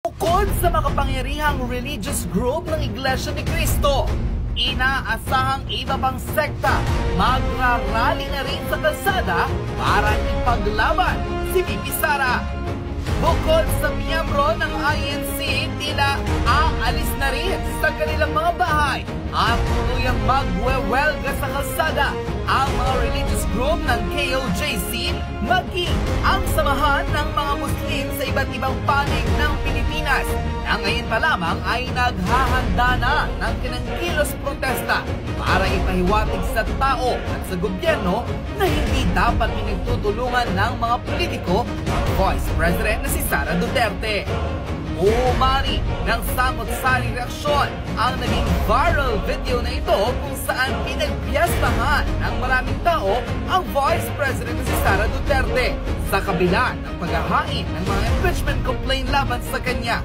Bukod sa makapangyarihang religious group ng Iglesia ni Cristo, inaasahang iba pang sekta magrarally na rin sa kalsada para ipaglaban si VP Sara. Bukod sa miyembro ng INC, tila aalis na rin sa kanilang mga bahay at tuluyang magwewelga sa kalsada ang mga religious group ng KOJC, maging ang samahan ng mga Muslim sa iba't ibang panig ng Pilipinas na ngayon pa lamang ay naghahanda na ng kinangkilos protesta para ipahiwatig sa tao at sa gobyerno na hindi dapat pinagtutulungan ng mga politiko ang Vice President na si Sara Duterte. Umari ng samot-saring reaksyon ang naging viral video na ito kung saan pinagpiyastahan ng maraming tao ang Vice President na si Sara Duterte sa kabila ng paghahain ng mga impeachment complaint laban sa kanya.